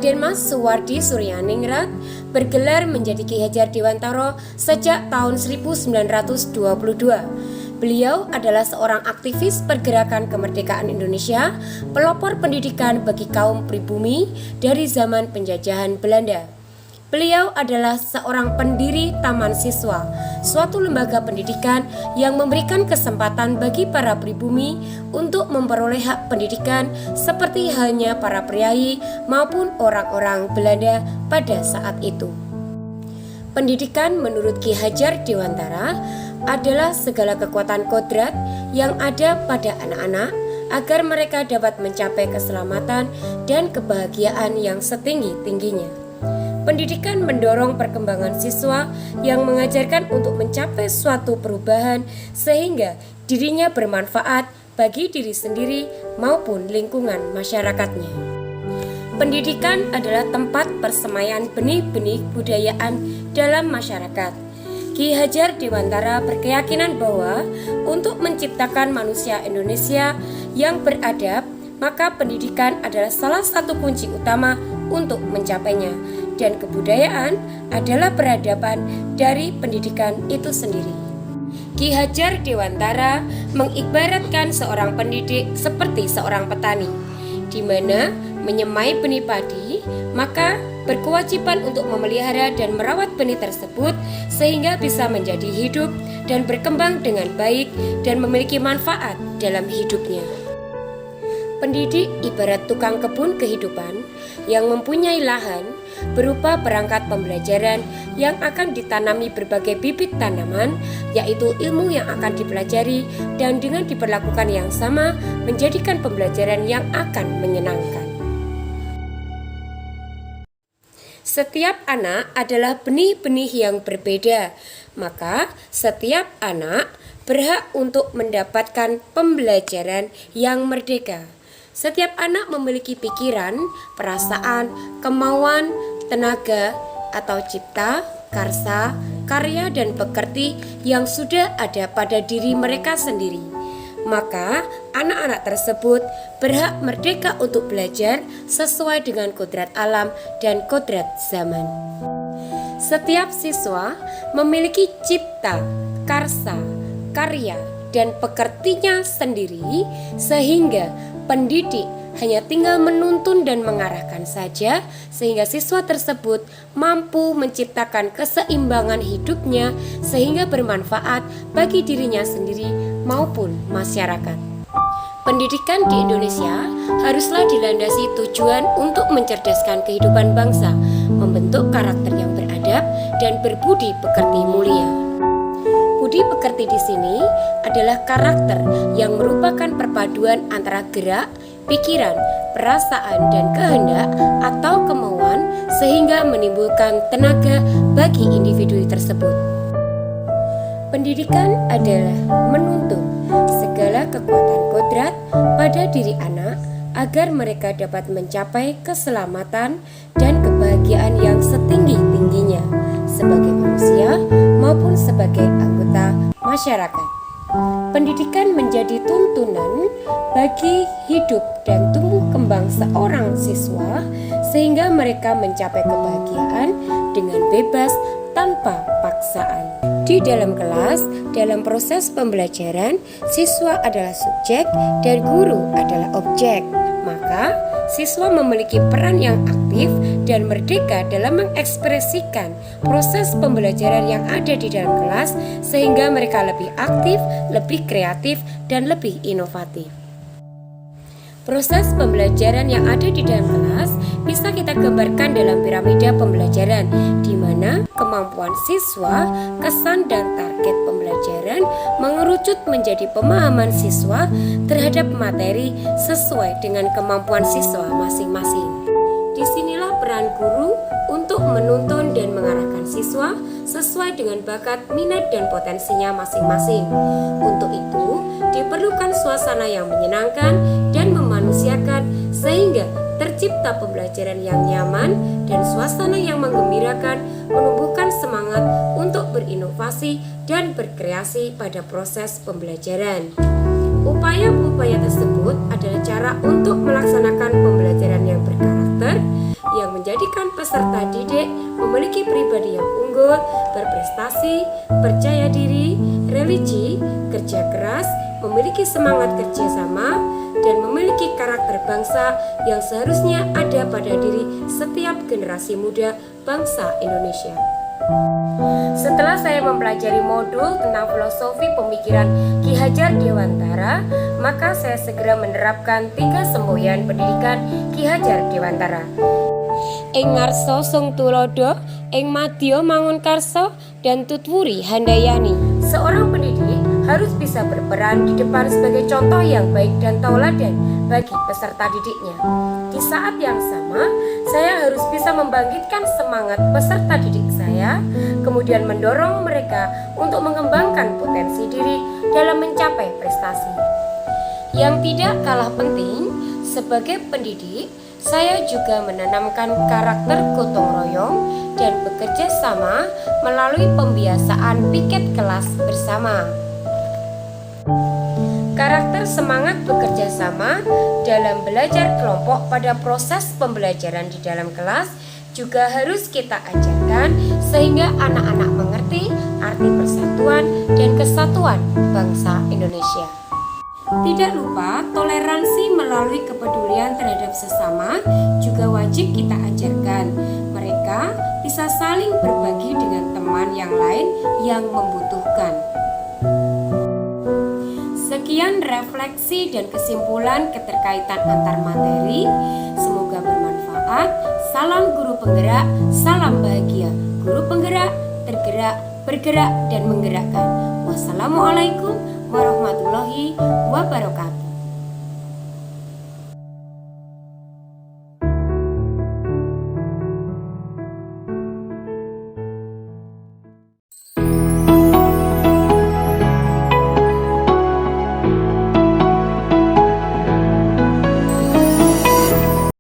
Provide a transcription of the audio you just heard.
Raden Mas Suwardi Suryaningrat bergelar menjadi Ki Hajar Dewantara sejak tahun 1922. Beliau adalah seorang aktivis pergerakan kemerdekaan Indonesia, pelopor pendidikan bagi kaum pribumi dari zaman penjajahan Belanda. Beliau adalah seorang pendiri Taman Siswa, suatu lembaga pendidikan yang memberikan kesempatan bagi para pribumi untuk memperoleh hak pendidikan seperti halnya para priai maupun orang-orang Belanda pada saat itu. Pendidikan menurut Ki Hajar Dewantara adalah segala kekuatan kodrat yang ada pada anak-anak agar mereka dapat mencapai keselamatan dan kebahagiaan yang setinggi-tingginya. Pendidikan mendorong perkembangan siswa yang mengajarkan untuk mencapai suatu perubahan sehingga dirinya bermanfaat bagi diri sendiri maupun lingkungan masyarakatnya. Pendidikan adalah tempat persemaian benih-benih budayaan dalam masyarakat. Ki Hajar Dewantara berkeyakinan bahwa untuk menciptakan manusia Indonesia yang beradab, maka pendidikan adalah salah satu kunci utama untuk mencapainya. Dan kebudayaan adalah peradaban dari pendidikan itu sendiri. Ki Hajar Dewantara mengibaratkan seorang pendidik seperti seorang petani, di mana menyemai benih padi, maka berkewajiban untuk memelihara dan merawat benih tersebut sehingga bisa menjadi hidup dan berkembang dengan baik dan memiliki manfaat dalam hidupnya. Pendidik ibarat tukang kebun kehidupan yang mempunyai lahan berupa perangkat pembelajaran yang akan ditanami berbagai bibit tanaman, yaitu ilmu yang akan dipelajari dan dengan diperlakukan yang sama menjadikan pembelajaran yang akan menyenangkan. Setiap anak adalah benih-benih yang berbeda, maka setiap anak berhak untuk mendapatkan pembelajaran yang merdeka. Setiap anak memiliki pikiran, perasaan, kemauan, tenaga, atau cipta, karsa, karya, dan pekerti yang sudah ada pada diri mereka sendiri. Maka, anak-anak tersebut berhak merdeka untuk belajar sesuai dengan kodrat alam dan kodrat zaman. Setiap siswa memiliki cipta, karsa, karya, dan pekertinya sendiri, sehingga pendidik hanya tinggal menuntun dan mengarahkan saja sehingga siswa tersebut mampu menciptakan keseimbangan hidupnya sehingga bermanfaat bagi dirinya sendiri maupun masyarakat. Pendidikan di Indonesia haruslah dilandasi tujuan untuk mencerdaskan kehidupan bangsa, membentuk karakter yang beradab dan berbudi pekerti mulia. Budi pekerti di sini adalah karakter yang merupakan perpaduan antara gerak, pikiran, perasaan, dan kehendak atau kemauan sehingga menimbulkan tenaga bagi individu tersebut. Pendidikan adalah menuntun segala kekuatan kodrat pada diri anak agar mereka dapat mencapai keselamatan dan kebahagiaan yang setinggi-tingginya sebagai manusia maupun sebagai anggota masyarakat. Pendidikan menjadi tuntunan bagi hidup dan tumbuh kembang seorang siswa sehingga mereka mencapai kebahagiaan dengan bebas tanpa paksaan. Di dalam kelas, dalam proses pembelajaran, siswa adalah subjek dan guru adalah objek. Maka, siswa memiliki peran yang aktif dan merdeka dalam mengekspresikan proses pembelajaran yang ada di dalam kelas sehingga mereka lebih aktif, lebih kreatif, dan lebih inovatif. Proses pembelajaran yang ada di dalam kelas bisa kita gambarkan dalam piramida pembelajaran, di mana kemampuan siswa, kesan dan target pembelajaran mengerucut menjadi pemahaman siswa terhadap materi sesuai dengan kemampuan siswa masing-masing. Disinilah peran guru untuk menuntun dan mengarahkan siswa sesuai dengan bakat, minat, dan potensinya masing-masing. Untuk itu, diperlukan suasana yang menyenangkan dan memanusiakan sehingga tercipta pembelajaran yang nyaman dan suasana yang menggembirakan, menumbuhkan semangat untuk berinovasi dan berkreasi pada proses pembelajaran. Upaya-upaya tersebut adalah cara untuk melaksanakan pembelajaran yang berkarakter, yang menjadikan peserta didik memiliki pribadi yang unggul, berprestasi, percaya diri, religi, kerja keras, memiliki semangat kerjasama, dan memiliki karakter bangsa yang seharusnya ada pada diri setiap generasi muda bangsa Indonesia. Setelah saya mempelajari modul tentang filosofi pemikiran Ki Hajar Dewantara, maka saya segera menerapkan 3 semboyan pendidikan Ki Hajar Dewantara. Ing ngarsa sung tulodo, ing madya mangun karsa, dan tutwuri handayani. Seorang pendidik harus bisa berperan di depan sebagai contoh yang baik dan tauladan bagi peserta didiknya. Di saat yang sama, saya harus bisa membangkitkan semangat peserta didik saya, kemudian mendorong mereka untuk mengembangkan potensi diri dalam mencapai prestasi. Yang tidak kalah penting, sebagai pendidik, saya juga menanamkan karakter gotong royong dan bekerja sama melalui pembiasaan piket kelas bersama. Karakter semangat bekerja sama dalam belajar kelompok pada proses pembelajaran di dalam kelas juga harus kita ajarkan sehingga anak-anak mengerti arti persatuan dan kesatuan bangsa Indonesia. Tidak lupa, toleransi melalui kepedulian terhadap sesama juga wajib kita ajarkan. Mereka bisa saling berbagi dengan teman yang lain yang membutuhkan. Sekian refleksi dan kesimpulan keterkaitan antar materi. Semoga bermanfaat. Salam guru penggerak, salam bahagia. Guru penggerak, tergerak, bergerak, dan menggerakkan. Wassalamualaikum warahmatullahi wabarakatuh.